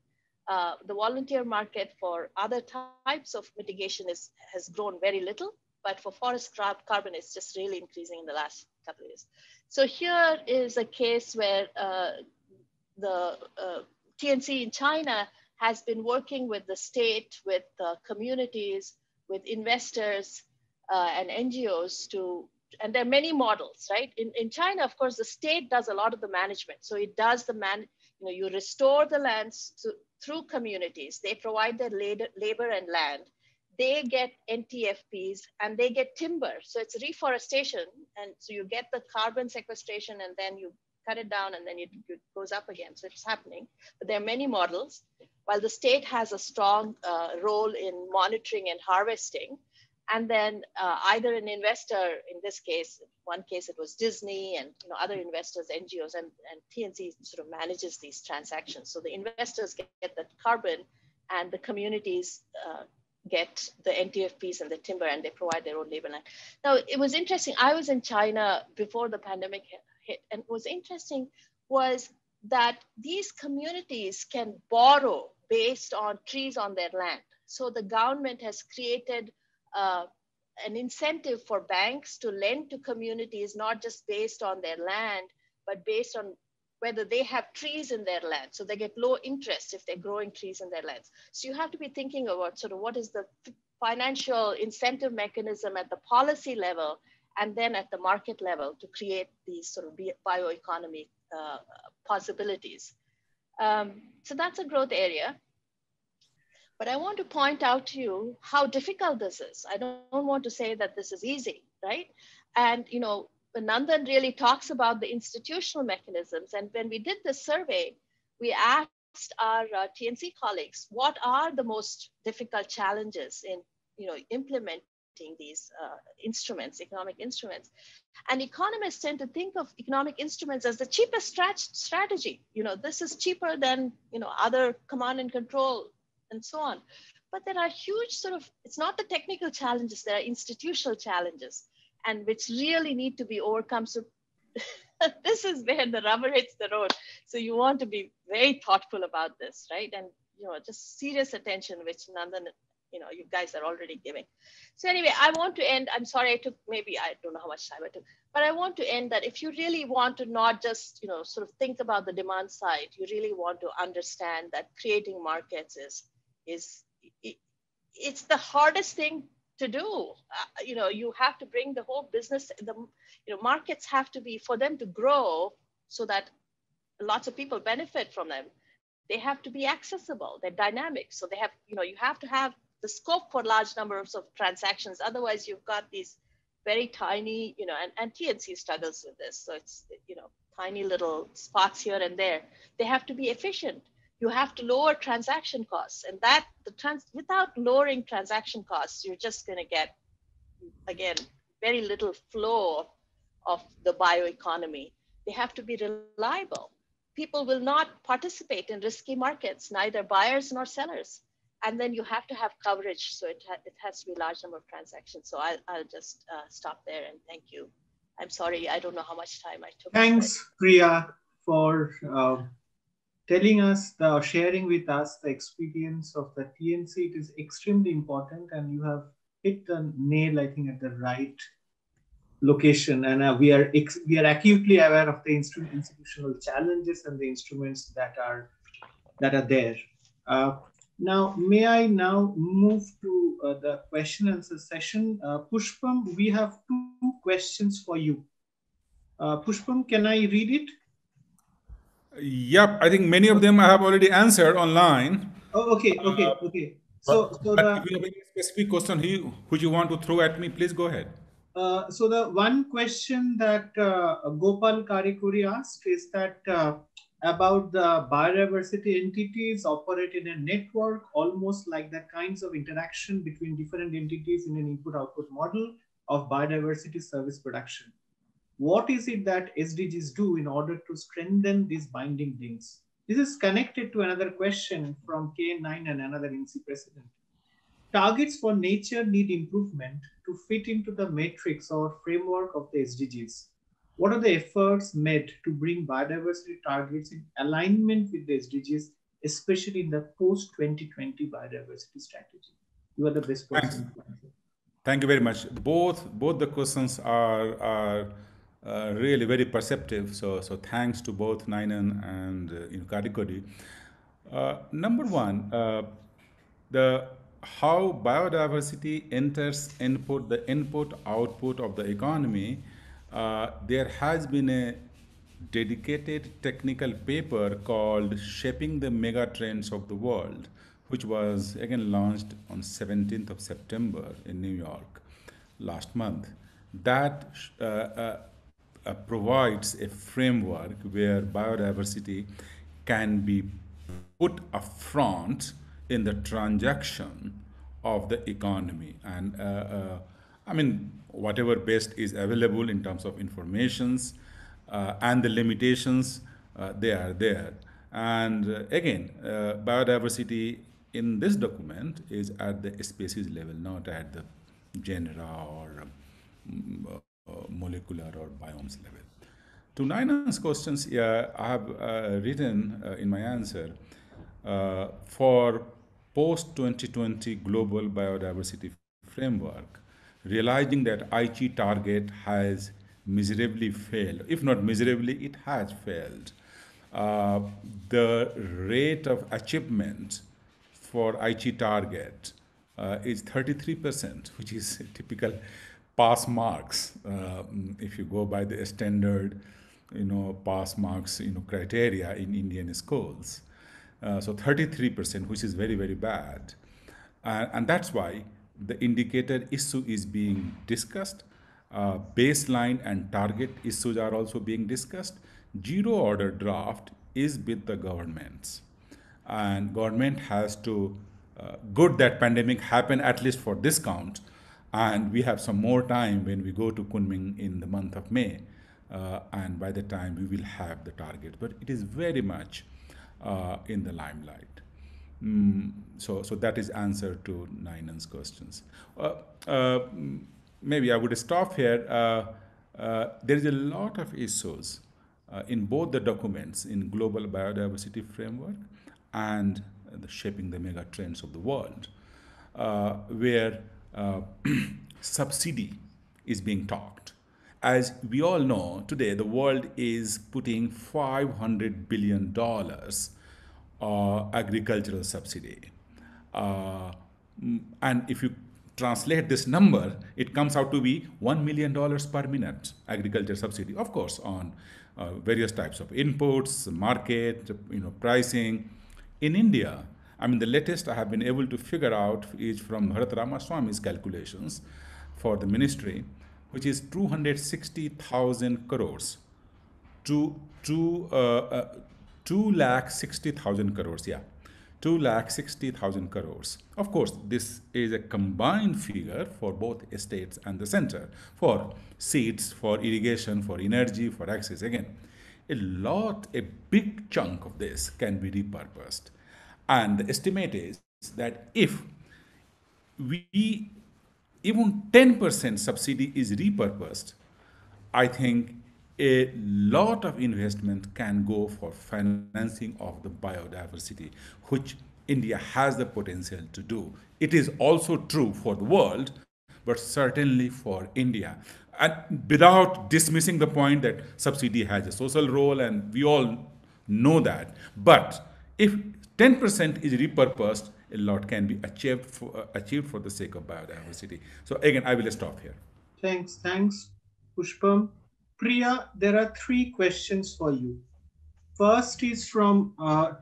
Speaker 3: The volunteer market for other types of mitigation has grown very little, but for forest carbon, it's just really increasing in the last couple of years. So here is a case where the TNC in China has been working with the state, with communities, with investors and NGOs and there are many models, right? In China, of course, the state does a lot of the management. So it does you restore the lands through communities. They provide their labor and land. They get NTFPs and they get timber. So it's reforestation. And so you get the carbon sequestration and then you cut it down and then it goes up again. So it's happening. But there are many models. While the state has a strong role in monitoring and harvesting, and then either an investor, in this case, one case it was Disney and other investors, NGOs, and TNC sort of manages these transactions. So the investors get the carbon and the communities get the NTFPs and the timber, and they provide their own labor land. Now, it was interesting. I was in China before the pandemic hit, and what was interesting was that these communities can borrow based on trees on their land. So the government has created an incentive for banks to lend to communities, not just based on their land, but based on whether they have trees in their land. So they get low interest if they're growing trees in their lands. So you have to be thinking about sort of what is the financial incentive mechanism at the policy level and then at the market level to create these sort of bioeconomy possibilities. So that's a growth area. But I want to point out to you how difficult this is. I don't want to say that this is easy, right? And, Nandan really talks about the institutional mechanisms. And when we did this survey, we asked our TNC colleagues, what are the most difficult challenges in, implementing these instruments, economic instruments? And economists tend to think of economic instruments as the cheapest strategy. This is cheaper than, other command and control and so on. But there are huge sort of, it's not the technical challenges, there are institutional challenges, and which really need to be overcome. So this is where the rubber hits the road. So you want to be very thoughtful about this, right? And just serious attention, which Nandan, you guys are already giving. So anyway, I want to end. I'm sorry I took, maybe I don't know how much time I took, but I want to end that if you really want to not just sort of think about the demand side, you really want to understand that creating markets it's the hardest thing to do. You have to bring the whole business, markets have to be, for them to grow so that lots of people benefit from them. They have to be accessible, they're dynamic. So they have, you have to have the scope for large numbers of transactions. Otherwise you've got these very tiny, and TNC struggles with this. So it's, tiny little spots here and there. They have to be efficient. You have to lower transaction costs, and without lowering transaction costs, you're just going to get, again, very little flow of the bioeconomy. They have to be reliable. People will not participate in risky markets, neither buyers nor sellers. And then you have to have coverage, so it has to be a large number of transactions. So I'll just stop there, and thank you. I'm sorry, I don't know how much time I took.
Speaker 1: Thanks, Priya, for telling us, sharing with us the experience of the TNC. It is extremely important, and you have hit the nail, I think, at the right location. And we are acutely aware of the institutional challenges and the instruments that are there. Now, may I now move to the question and answer session? Pushpam, we have 2 questions for you. Pushpam, can I read it?
Speaker 2: Yep, I think many of them I have already answered online.
Speaker 1: Oh, okay. So
Speaker 2: if you have any specific question which you want to throw at me, please go ahead.
Speaker 1: So the one question that Gopal Karikuri asked is that about the biodiversity entities operate in a network, almost like the kinds of interaction between different entities in an input-output model of biodiversity service production. What is it that SDGs do in order to strengthen these binding links? This is connected to another question from K9 and another INSEE president. Targets for nature need improvement to fit into the matrix or framework of the SDGs. What are the efforts made to bring biodiversity targets in alignment with the SDGs, especially in the post-2020 biodiversity strategy? You are the best person to answer.
Speaker 2: Thank you very much. Both the questions are really very perceptive. So thanks to both Nainan and Karikuri. Number one, how biodiversity enters the input output of the economy. There has been a dedicated technical paper called Shaping the Megatrends of the World, which was again launched on 17th of September in New York last month. That provides a framework where biodiversity can be put upfront in the transaction of the economy. And I mean, whatever best is available in terms of informations and the limitations, they are there. And again, biodiversity in this document is at the species level, not at the genera or molecular or biomes level. To Nainan's questions, I have written in my answer for post-2020 global biodiversity framework, realizing that Aichi target has miserably failed. If not miserably, it has failed. The rate of achievement for Aichi target is 33%, which is typical pass marks. If you go by the standard, pass marks, criteria in Indian schools. So 33%, which is very, very bad. And that's why the indicator issue is being discussed. Baseline and target issues are also being discussed. Zero order draft is with the governments. And government has to good that pandemic happen at least for this count. And we have some more time when we go to Kunming in the month of May. And by the time we will have the target. But it is very much in the limelight. So that is answer to Nainan's questions. Uh, uh, Maybe I would stop here. There is a lot of issues in both the documents in Global Biodiversity Framework and the Shaping the Mega Trends of the World, where subsidy is being talked. As we all know, today the world is putting $500 billion agricultural subsidy. Uh, and if you translate this number, it comes out to be $1 million per minute agriculture subsidy, of course, on various types of inputs, market, pricing. In India, I mean, the latest I have been able to figure out is from Bharat Ramaswamy's calculations for the ministry, which is 260,000 crores to 2,60,000 crores. Yeah, 2,60,000 crores. Of course, this is a combined figure for both states and the center for seeds, for irrigation, for energy, for access. Again, a big chunk of this can be repurposed. And the estimate is that if we even 10% subsidy is repurposed, I think a lot of investment can go for financing of the biodiversity, which India has the potential to do. It is also true for the world, but certainly for India. And without dismissing the point that subsidy has a social role, and we all know that. But if 10% is repurposed, a lot can be achieved for the sake of biodiversity. So again, I will stop here.
Speaker 1: Thanks, Pushpam. Priya, there are three questions for you. First is from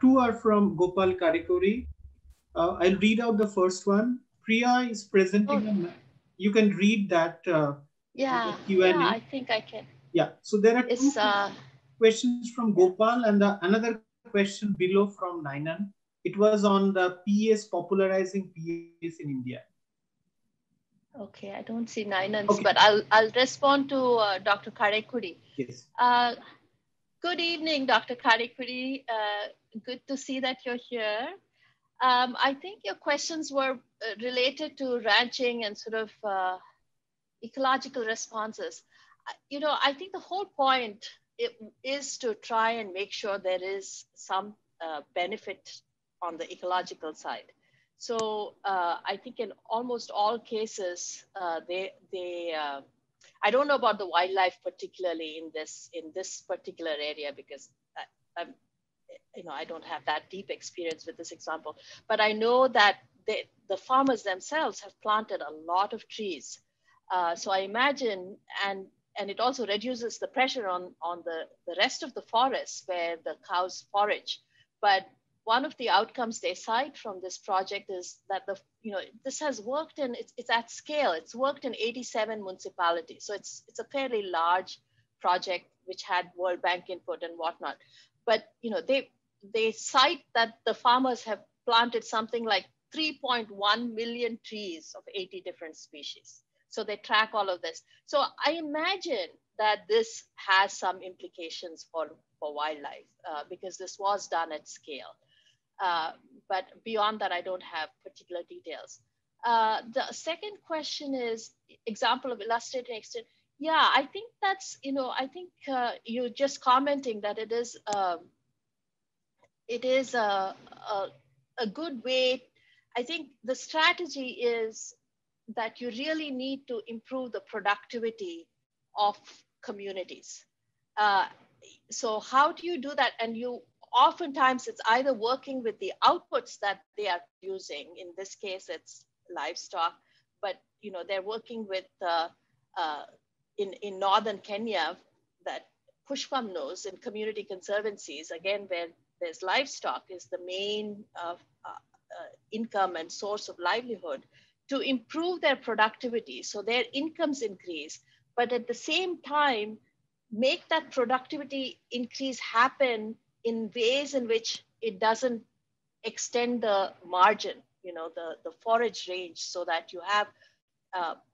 Speaker 1: two are from Gopal Karikuri. I'll read out the first one. Priya is
Speaker 3: Oh,
Speaker 1: presenting a. You can read that in the
Speaker 3: yeah, yeah,
Speaker 1: Q&A.
Speaker 3: I think I can.
Speaker 1: Yeah. So there are two
Speaker 3: It's
Speaker 1: questions from
Speaker 3: yeah.
Speaker 1: Gopal and another question below from Nainan. It was on the PES popularizing PES in India.
Speaker 3: Okay, I don't see Ninans,
Speaker 1: Okay.
Speaker 3: but I'll respond to Dr. Karekuri.
Speaker 1: Yes.
Speaker 3: Uh, Good evening, Dr. Karekuri. Good to see that you're here. I think your questions were related to ranching and sort of ecological responses. I think the whole point is to try and make sure there is some benefit on the ecological side. So I think in almost all cases, I don't know about the wildlife particularly in this particular area because I'm I don't have that deep experience with this example, but I know that the farmers themselves have planted a lot of trees. So I imagine, and it also reduces the pressure on the rest of the forest where the cows forage. But one of the outcomes they cite from this project is that this has worked it's at scale. It's worked in 87 municipalities, so it's a fairly large project which had World Bank input and whatnot. But they cite that the farmers have planted something like 3.1 million trees of 80 different species. So they track all of this. So I imagine that this has some implications for wildlife because this was done at scale. But beyond that, I don't have particular details. The second question is example of illustrating extent. Yeah, I think that's, I think you're just commenting that it is a good way. I think the strategy is that you really need to improve the productivity of communities. Uh, so how do you do that? And oftentimes it's either working with the outputs that they are producing. In this case, it's livestock, but they're working with in northern Kenya that Pushpam knows in community conservancies, again, where there's livestock is the main income and source of livelihood, to improve their productivity so their incomes increase, but at the same time, make that productivity increase happen in ways in which it doesn't extend the margin, the forage range, so that you have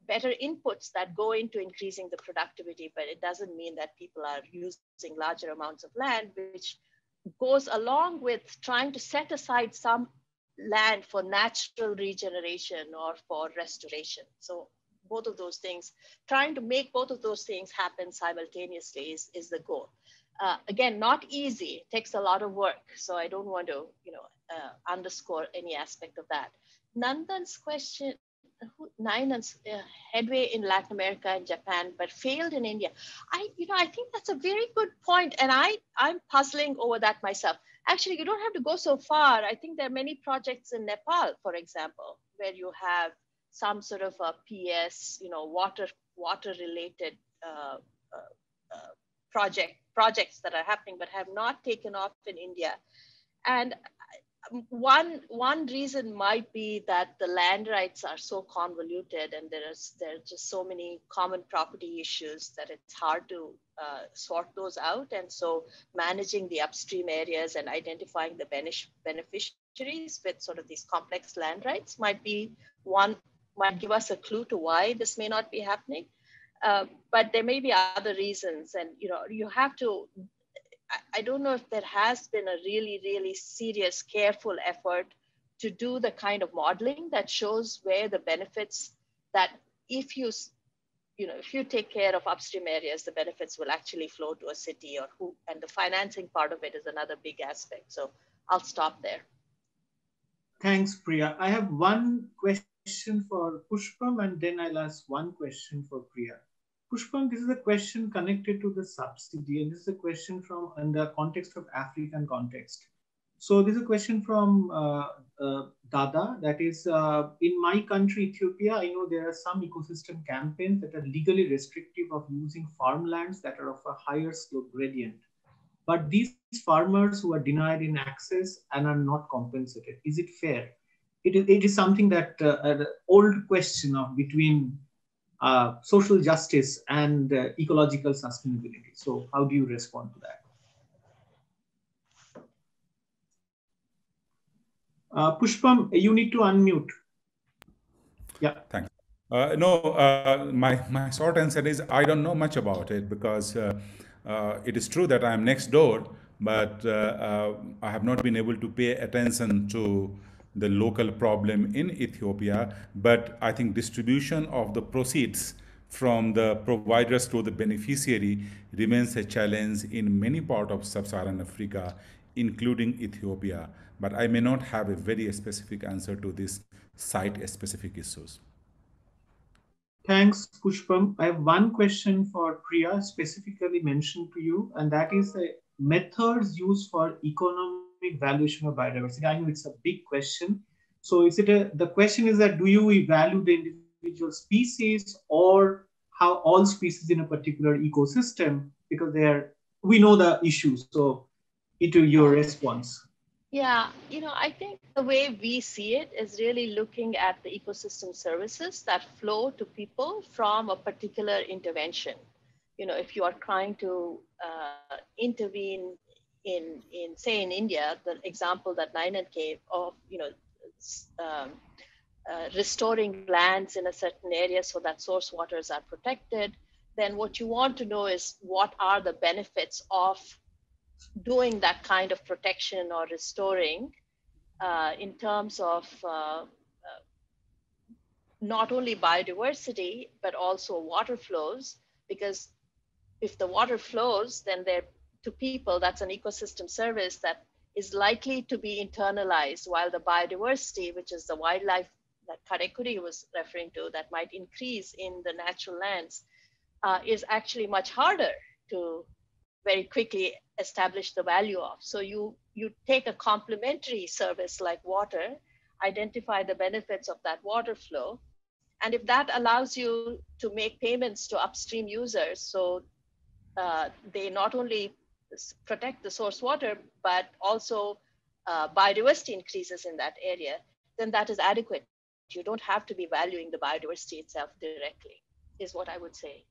Speaker 3: better inputs that go into increasing the productivity, but it doesn't mean that people are using larger amounts of land, which goes along with trying to set aside some land for natural regeneration or for restoration. So both of those things, trying to make both of those things happen simultaneously is the goal. Again, not easy, it takes a lot of work. So I don't want to, underscore any aspect of that. Nandan's question, Nainan's headway in Latin America and Japan, but failed in India. I think that's a very good point, and I'm puzzling over that myself. Actually, you don't have to go so far. I think there are many projects in Nepal, for example, where you have some sort of a PS, water related projects that are happening, but have not taken off in India. And one reason might be that the land rights are so convoluted, and there are just so many common property issues that it's hard to sort those out. And so managing the upstream areas and identifying the beneficiaries with sort of these complex land rights might give us a clue to why this may not be happening. But there may be other reasons, and you have to. I don't know if there has been a really, really serious, careful effort to do the kind of modeling that shows where the benefits that if you take care of upstream areas, the benefits will actually flow to a city and the financing part of it is another big aspect. So I'll stop there.
Speaker 1: Thanks, Priya. I have one question for Pushpam, and then I'll ask one question for Priya. Pushpam, this is a question connected to the subsidy, and this is a question from in the context of African context. So this is a question from Dada, that is, in my country, Ethiopia, I know there are some ecosystem campaigns that are legally restrictive of using farmlands that are of a higher slope gradient. But these farmers who are denied in access and are not compensated, is it fair? It is something that an old question of between social justice and ecological sustainability. So how do you respond to that? Pushpam, you need to unmute. Yeah.
Speaker 2: Thanks. No, my short answer is I don't know much about it, because it is true that I am next door, but I have not been able to pay attention to the local problem in Ethiopia. But I think distribution of the proceeds from the providers to the beneficiary remains a challenge in many parts of sub-Saharan Africa, including Ethiopia. But I may not have a very specific answer to these site-specific issues.
Speaker 1: Thanks, Pushpam. I have one question for Priya, specifically mentioned to you, and that is the methods used for economic valuation of biodiversity. I know it's a big question. So the question is that do you value the individual species or how all species in a particular ecosystem, because we know the issues. So into your response.
Speaker 3: Yeah, I think the way we see it is really looking at the ecosystem services that flow to people from a particular intervention. If you are trying to intervene in say in India, the example that Nainan gave of, restoring lands in a certain area so that source waters are protected, then what you want to know is what are the benefits of doing that kind of protection or restoring in terms of not only biodiversity, but also water flows, because if the water flows, then to people, that's an ecosystem service that is likely to be internalized, while the biodiversity, which is the wildlife that Karekuri was referring to, that might increase in the natural lands, is actually much harder to very quickly establish the value of. So you take a complementary service like water, identify the benefits of that water flow, and if that allows you to make payments to upstream users, so they not only protect the source water, but also biodiversity increases in that area, then that is adequate. You don't have to be valuing the biodiversity itself directly, is what I would say.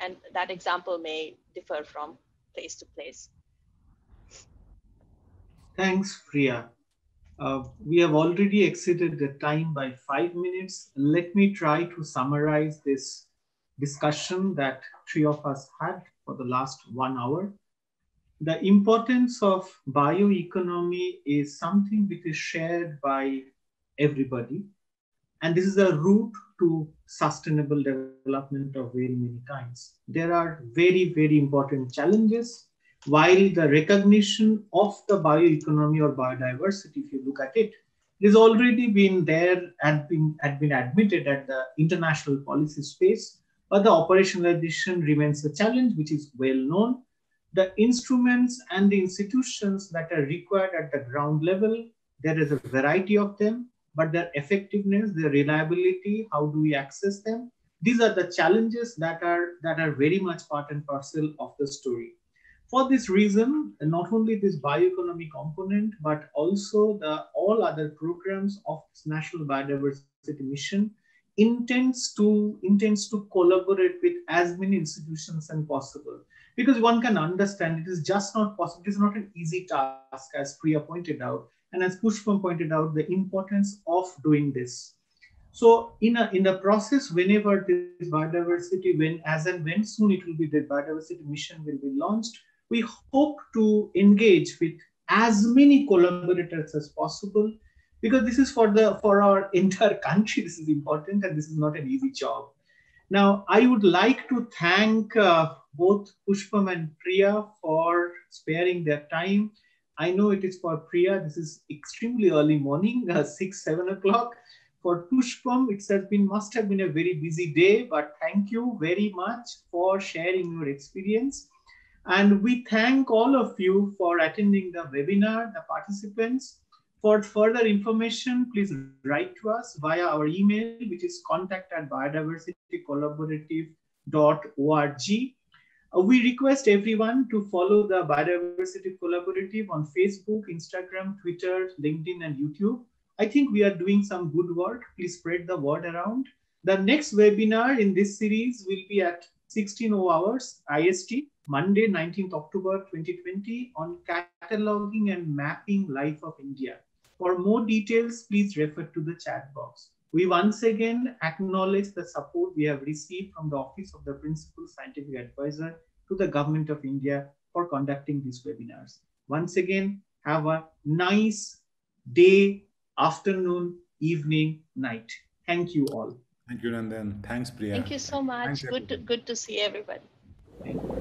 Speaker 3: And that example may differ from place to place.
Speaker 1: Thanks, Priya. We have already exceeded the time by 5 minutes. Let me try to summarize this discussion that three of us had for the last 1 hour. the importance of bioeconomy is something which is shared by everybody. And this is a route to sustainable development of very many kinds. There are very important challenges. While the recognition of the bioeconomy or biodiversity, if you look at it, it has already been there and had been admitted at the international policy space, but the operationalization remains a challenge, which is well known. The instruments and the institutions that are required at the ground level, there is a variety of them, but their effectiveness, their reliability, how do we access them? These are the challenges that are very much part and parcel of the story. For this reason, not only this bioeconomy component, but also the all other programs of this National Biodiversity Mission intends to collaborate with as many institutions as possible. Because one can understand it is just not possible, it is not an easy task, as Priya pointed out, and as Pushpam pointed out, the importance of doing this. So in the process, whenever this biodiversity, when soon it will be, the biodiversity mission will be launched, we hope to engage with as many collaborators as possible, because this is for our entire country. This is important, and this is not an easy job. Now, I would like to thank both Pushpam and Priya for sparing their time. I know it is for Priya, this is extremely early morning, 6, 7 o'clock. For Pushpam, must have been a very busy day, but thank you very much for sharing your experience. And we thank all of you for attending the webinar, the participants. For further information, please write to us via our email, which is contact@biodiversitycollaborative.org. We request everyone to follow the Biodiversity Collaborative on Facebook, Instagram, Twitter, LinkedIn, and YouTube. I think we are doing some good work. Please spread the word around. The next webinar in this series will be at 16:00 hours IST, Monday, 19th October 2020, on cataloging and mapping life of India. For more details, please refer to the chat box. We once again acknowledge the support we have received from the Office of the Principal Scientific Advisor to the Government of India for conducting these webinars. Once again, have a nice day, afternoon, evening, night. Thank you all.
Speaker 2: Thank you, Nandan. Thanks, Priya.
Speaker 3: Thank you so much.
Speaker 2: Thanks, everyone.
Speaker 3: Good to see everybody.
Speaker 1: Thank you.